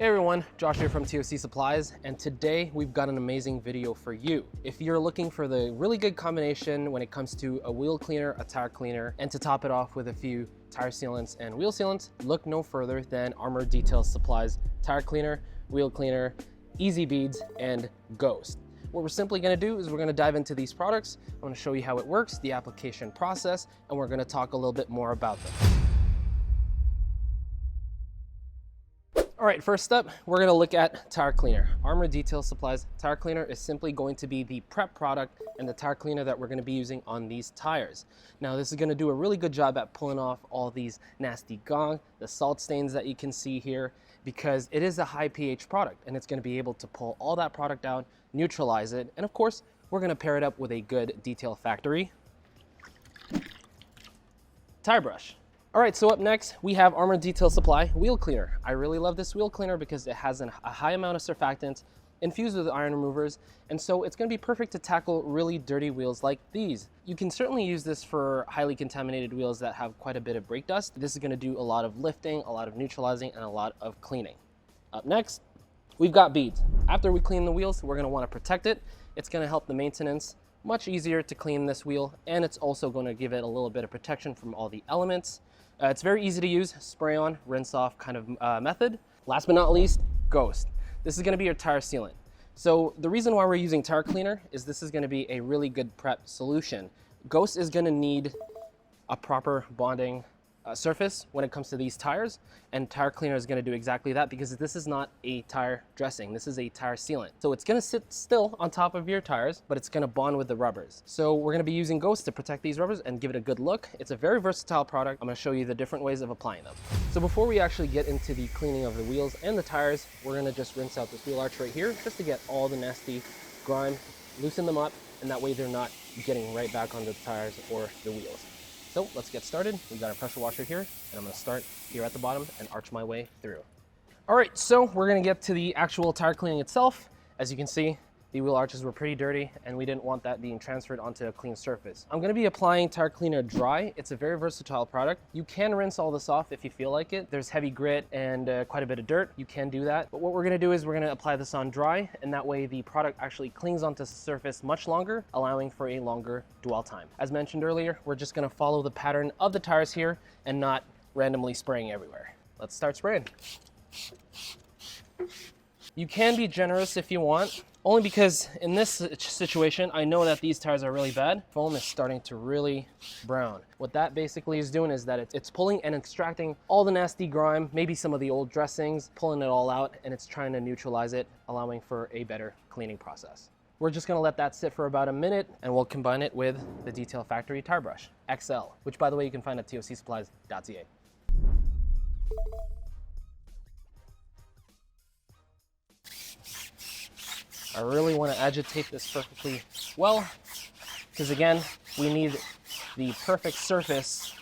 Hey everyone, Josh here from TOC Supplies, and today we've got an amazing video for you. If you're looking for the really good combination when it comes to a wheel cleaner, a tire cleaner, and to top it off with a few tire sealants and wheel sealants, look no further than Armour Detail Supply's tire cleaner, wheel cleaner, easy beads, and ghost. What we're simply going to do is we're going to dive into these products. I'm going to show you how it works, the application process, and we're going to talk a little bit more about them. All right, first up, we're gonna look at tire cleaner. Armour Detail Supplies tire cleaner is simply going to be the prep product and the tire cleaner that we're gonna be using on these tires. Now, this is gonna do a really good job at pulling off all these nasty gunk, the salt stains that you can see here, because it is a high pH product and it's gonna be able to pull all that product out, neutralize it, and of course, we're gonna pair it up with a good Detail Factory tire brush. All right, so up next, we have Armour Detail Supply wheel cleaner. I really love this wheel cleaner because it has a high amount of surfactant infused with iron removers, and so it's gonna be perfect to tackle really dirty wheels like these. You can certainly use this for highly contaminated wheels that have quite a bit of brake dust. This is gonna do a lot of lifting, a lot of neutralizing, and a lot of cleaning. Up next, we've got beads. After we clean the wheels, we're gonna wanna protect it. It's gonna help the maintenance. Much easier to clean this wheel, and it's also gonna give it a little bit of protection from all the elements. It's very easy to use, spray on, rinse off kind of method. Last but not least, ghost. This is gonna be your tire sealant. So the reason why we're using tire cleaner is this is gonna be a really good prep solution. Ghost is gonna need a proper bonding surface when it comes to these tires, and tire cleaner is going to do exactly that because this is not a tire dressing, this is a tire sealant. So it's going to sit still on top of your tires, but it's going to bond with the rubbers. So we're going to be using ghost to protect these rubbers and give it a good look. It's a very versatile product. I'm going to show you the different ways of applying them. So before we actually get into the cleaning of the wheels and the tires, we're going to just rinse out this wheel arch right here just to get all the nasty grime, loosen them up, and that way they're not getting right back onto the tires or the wheels. So let's get started. We got our pressure washer here, and I'm gonna start here at the bottom and arch my way through. All right, so we're gonna get to the actual tire cleaning itself. As you can see, the wheel arches were pretty dirty and we didn't want that being transferred onto a clean surface. I'm gonna be applying tire cleaner dry. It's a very versatile product. You can rinse all this off if you feel like it. There's heavy grit and quite a bit of dirt. You can do that. But what we're gonna do is we're gonna apply this on dry, and that way the product actually clings onto the surface much longer, allowing for a longer dwell time. As mentioned earlier, we're just gonna follow the pattern of the tires here and not randomly spraying everywhere. Let's start spraying. You can be generous if you want, only because in this situation, I know that these tires are really bad. Foam is starting to really brown. What that basically is doing is that it's pulling and extracting all the nasty grime, maybe some of the old dressings, pulling it all out, and it's trying to neutralize it, allowing for a better cleaning process. We're just gonna let that sit for about a minute, and we'll combine it with the Detail Factory tire brush, XL, which by the way, you can find at tocsupplies.ca. I really want to agitate this perfectly well, because again, we need the perfect surface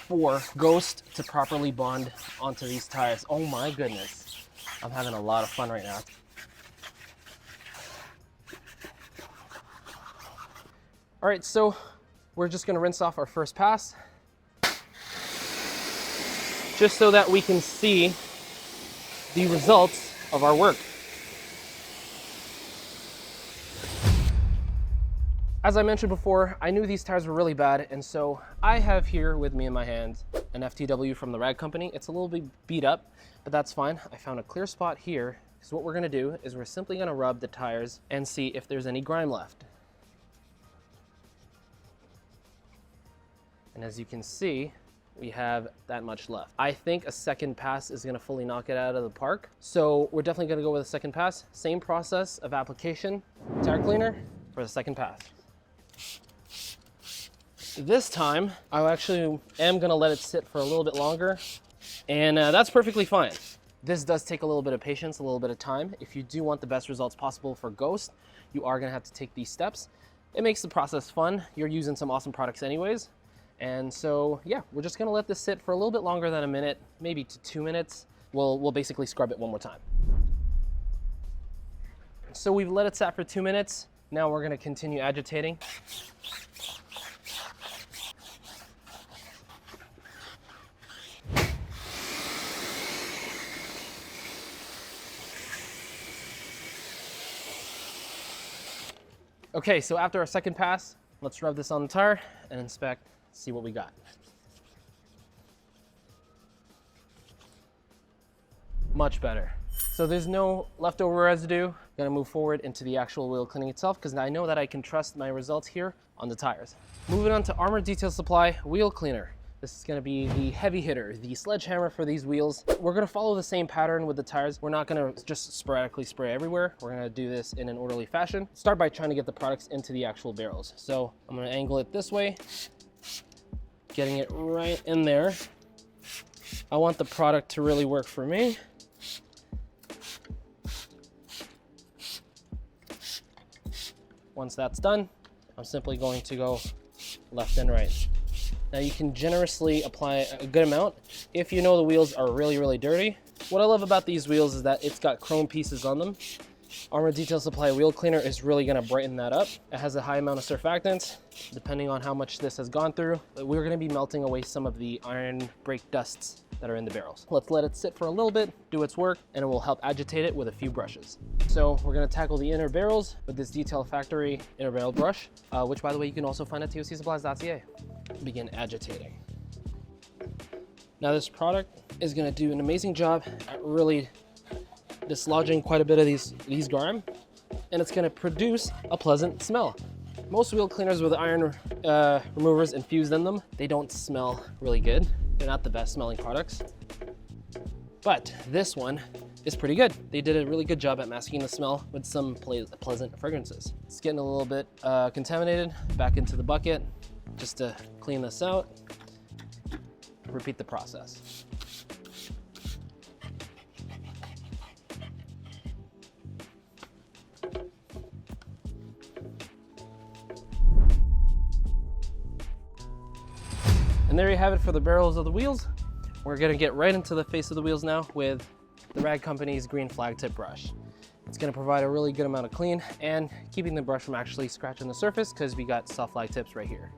for ghost to properly bond onto these tires. Oh my goodness, I'm having a lot of fun right now. All right, so we're just going to rinse off our first pass, just so that we can see the results of our work. As I mentioned before, I knew these tires were really bad, and so I have here with me in my hands an FTW from the rag company. It's a little bit beat up, but that's fine. I found a clear spot here, because what we're gonna do is we're simply gonna rub the tires and see if there's any grime left. And as you can see, we have that much left. I think a second pass is gonna fully knock it out of the park. So we're definitely gonna go with a second pass. Same process of application, tire cleaner for the second pass. This time, I actually am gonna let it sit for a little bit longer, and that's perfectly fine. This does take a little bit of patience, a little bit of time. If you do want the best results possible for ghost, you are gonna have to take these steps. It makes the process fun. You're using some awesome products anyways. And so, yeah, we're just gonna let this sit for a little bit longer than a minute, maybe to 2 minutes. We'll basically scrub it one more time. So we've let it sit for 2 minutes. Now we're gonna continue agitating. Okay, so after our second pass, let's rub this on the tire and inspect, see what we got. Much better. So there's no leftover residue. I'm gonna move forward into the actual wheel cleaning itself because I know that I can trust my results here on the tires. Moving on to Armour Detail Supply Wheel Cleaner. This is gonna be the heavy hitter, the sledgehammer for these wheels. We're gonna follow the same pattern with the tires. We're not gonna just sporadically spray everywhere. We're gonna do this in an orderly fashion. Start by trying to get the products into the actual barrels. So I'm gonna angle it this way, getting it right in there. I want the product to really work for me. Once that's done, I'm simply going to go left and right. Now you can generously apply a good amount if you know the wheels are really, really dirty. What I love about these wheels is that it's got chrome pieces on them. Armour Detail Supply Wheel Cleaner is really gonna brighten that up. It has a high amount of surfactant. Depending on how much this has gone through, we're gonna be melting away some of the iron brake dusts that are in the barrels. Let's let it sit for a little bit, do its work, and it will help agitate it with a few brushes. So we're gonna tackle the inner barrels with this Detail Factory inner barrel brush, which by the way, you can also find at TOCSupplies.ca. Begin agitating. Now this product is gonna do an amazing job at really dislodging quite a bit of these grime, and it's gonna produce a pleasant smell. Most wheel cleaners with iron removers infused in them, they don't smell really good. They're not the best smelling products, but this one is pretty good. They did a really good job at masking the smell with some pleasant fragrances. It's getting a little bit contaminated. Back into the bucket just to clean this out. Repeat the process. And there you have it for the barrels of the wheels. We're gonna get right into the face of the wheels now with the Rag Company's green flag tip brush. It's gonna provide a really good amount of clean and keeping the brush from actually scratching the surface because we got soft flag tips right here.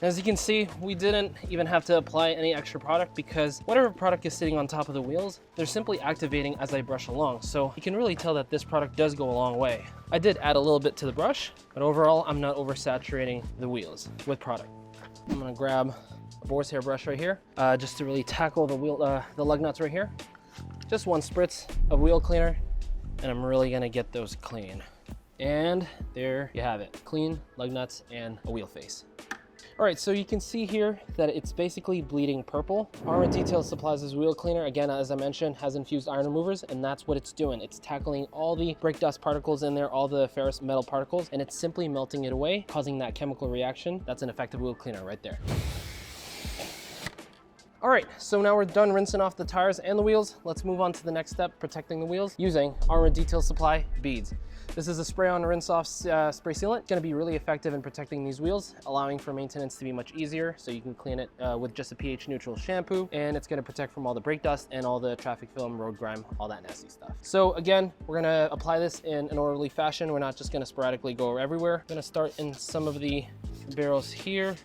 As you can see, we didn't even have to apply any extra product because whatever product is sitting on top of the wheels, they're simply activating as I brush along. So you can really tell that this product does go a long way. I did add a little bit to the brush, but overall, I'm not oversaturating the wheels with product. I'm gonna grab a boar's hair brush right here, just to really tackle the wheel, the lug nuts right here. Just one spritz of wheel cleaner, and I'm really gonna get those clean. And there you have it, clean lug nuts and a wheel face. All right, so you can see here that it's basically bleeding purple. Armour Detail Supplies' wheel cleaner, again, as I mentioned, has infused iron removers, and that's what it's doing. It's tackling all the brake dust particles in there, all the ferrous metal particles, and it's simply melting it away, causing that chemical reaction. That's an effective wheel cleaner right there. All right, so now we're done rinsing off the tires and the wheels. Let's move on to the next step, protecting the wheels using Armour Detail Supply beads. This is a spray-on rinse-off spray sealant. It's gonna be really effective in protecting these wheels, allowing for maintenance to be much easier, so you can clean it with just a pH-neutral shampoo, and it's gonna protect from all the brake dust and all the traffic film, road grime, all that nasty stuff. So again, we're gonna apply this in an orderly fashion. We're not just gonna sporadically go everywhere. I'm gonna start in some of the barrels here.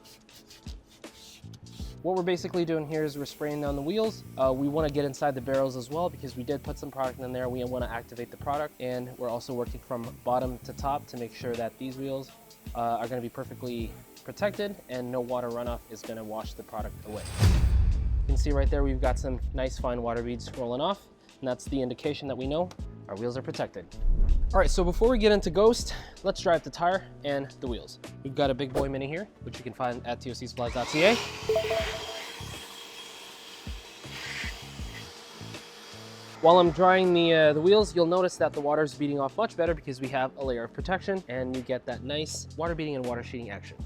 What we're basically doing here is we're spraying down the wheels. We want to get inside the barrels as well because we did put some product in there. We want to activate the product, and we're also working from bottom to top to make sure that these wheels are going to be perfectly protected and no water runoff is going to wash the product away. You can see right there we've got some nice fine water beads rolling off, and that's the indication that we know our wheels are protected. All right, so before we get into Ghost, let's dry up the tire and the wheels. We've got a BigBoi Mini here, which you can find at TOCSupplies.ca. While I'm drying the wheels, you'll notice that the water is beating off much better because we have a layer of protection and you get that nice water beating and water sheeting action.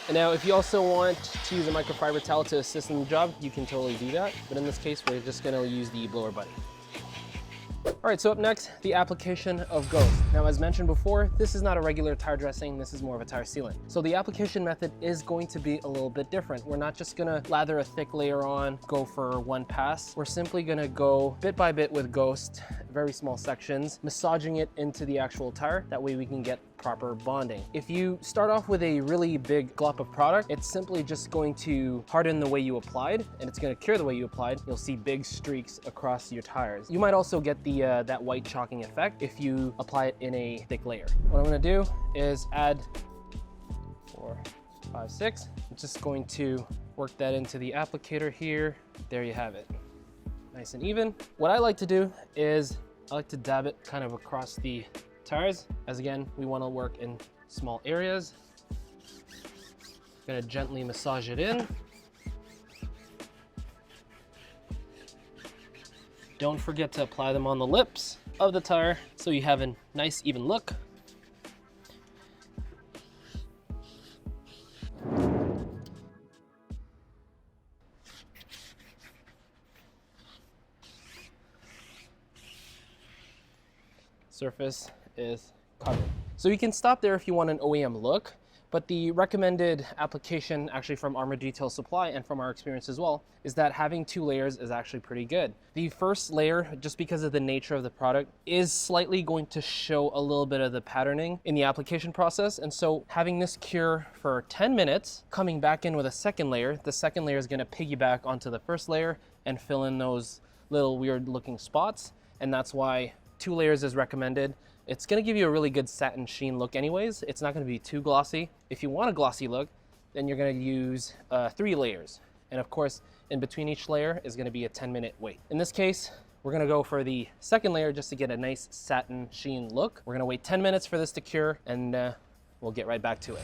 And now if you also want to use a microfiber towel to assist in the job, you can totally do that. But in this case, we're just gonna use the BLOWR BUDDI. All right, so up next, the application of Ghost. Now, as mentioned before, this is not a regular tire dressing, this is more of a tire sealant. So the application method is going to be a little bit different. We're not just gonna lather a thick layer on, go for one pass. We're simply gonna go bit by bit with Ghost, very small sections, massaging it into the actual tire. That way we can get proper bonding. If you start off with a really big glop of product, it's simply just going to harden the way you applied, and it's gonna cure the way you applied. You'll see big streaks across your tires. You might also get the that white chalking effect if you apply it in a thick layer. What I'm gonna do is add 4, 5, 6. I'm just going to work that into the applicator here. There you have it, nice and even. What I like to do is I like to dab it kind of across the tires, as again, we wanna work in small areas. Gonna gently massage it in. Don't forget to apply them on the lips of the tire so you have a nice even look. Surface is covered. So you can stop there if you want an OEM look, but the recommended application actually from Armour Detail Supply and from our experience as well is that having 2 layers is actually pretty good. The first layer, just because of the nature of the product, is slightly going to show a little bit of the patterning in the application process. And so having this cure for 10 minutes, coming back in with a second layer, the second layer is gonna piggyback onto the first layer and fill in those little weird looking spots. And that's why 2 layers is recommended. It's gonna give you a really good satin sheen look anyways. It's not gonna be too glossy. If you want a glossy look, then you're gonna use 3 layers. And of course, in between each layer is gonna be a 10-minute wait. In this case, we're gonna go for the second layer just to get a nice satin sheen look. We're gonna wait 10 minutes for this to cure and we'll get right back to it.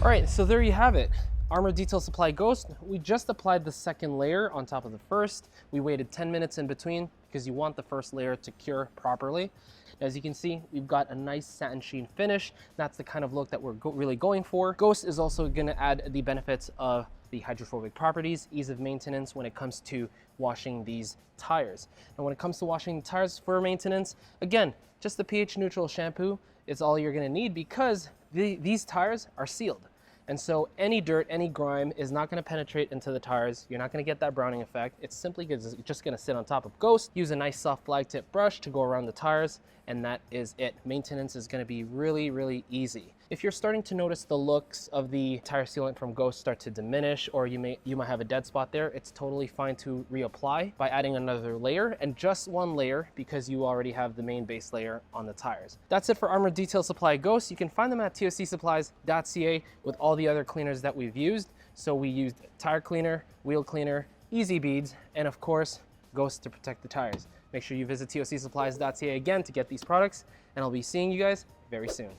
All right, so there you have it. Armour Detail Supply Ghost. We just applied the second layer on top of the first. We waited 10 minutes in between because you want the first layer to cure properly. As you can see, we've got a nice satin sheen finish. That's the kind of look that we're really going for. Ghost is also gonna add the benefits of the hydrophobic properties, ease of maintenance when it comes to washing these tires. And when it comes to washing the tires for maintenance, again, just the pH neutral shampoo is all you're gonna need because these tires are sealed. And so any dirt, any grime is not gonna penetrate into the tires. You're not gonna get that browning effect. It's simply just gonna sit on top of Ghost. Use a nice soft flag tip brush to go around the tires, and that is it. Maintenance is gonna be really, really easy. If you're starting to notice the looks of the tire sealant from Ghost start to diminish, or you might have a dead spot there, it's totally fine to reapply by adding another layer, and just 1 layer because you already have the main base layer on the tires. That's it for Armour Detail Supply Ghost. You can find them at tocsupplies.ca with all the other cleaners that we've used. So we used tire cleaner, wheel cleaner, easy beads, and of course, Ghost to protect the tires. Make sure you visit tocsupplies.ca again to get these products, and I'll be seeing you guys very soon.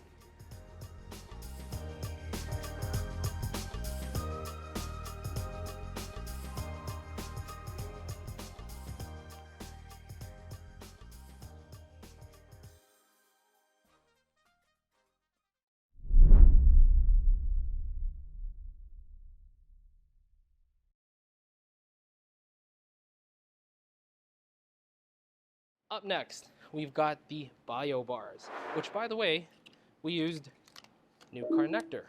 Up next, we've got the bio bars, which by the way, we used new car nectar.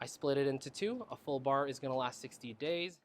I split it into 2. A full bar is gonna last 60 days.